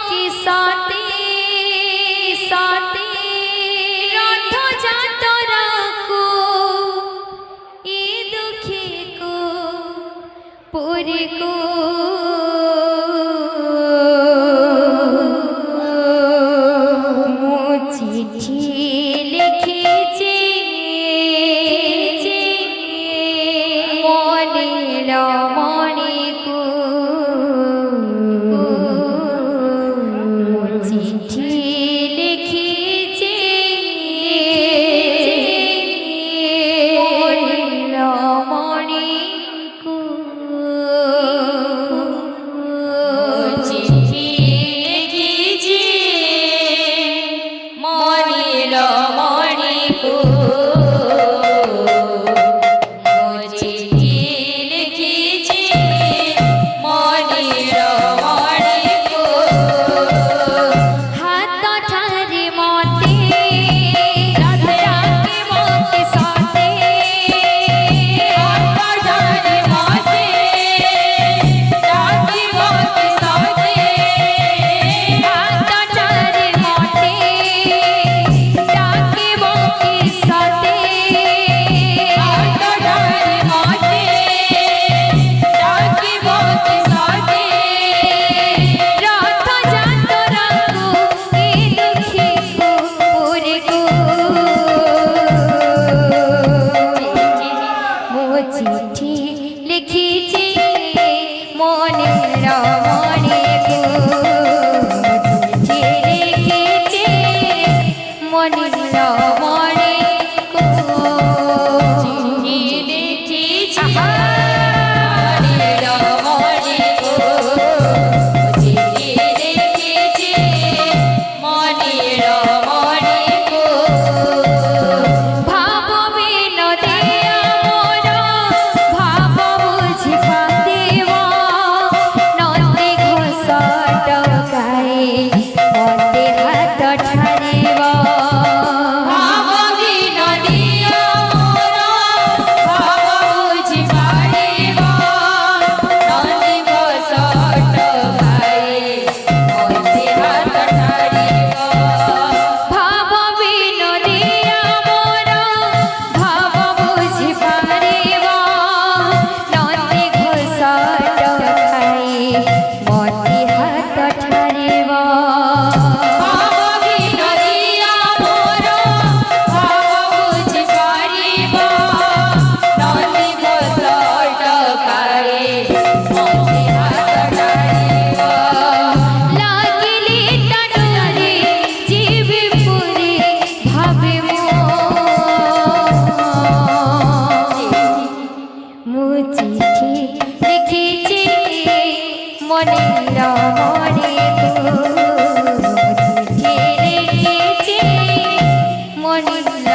के साथे साथे रथ जातरा को ए दुखे को पुरी को चिट्ठी लिखेছি মনের মণিকো চিঠি লিখেছি মনের মণিকো চিঠি লিখেছি মনের মণিকো চিঠি লিখেছি মনের মণিকো চিঠি লিখেছি মনের মণিকো চিঠি লিখেছি মনের মণিকো চিঠি লিখেছি মনের মণিকো ভাব বিনোদে চিঠি লিখেছি মনের মণিকো চিঠি লিখেছি মনের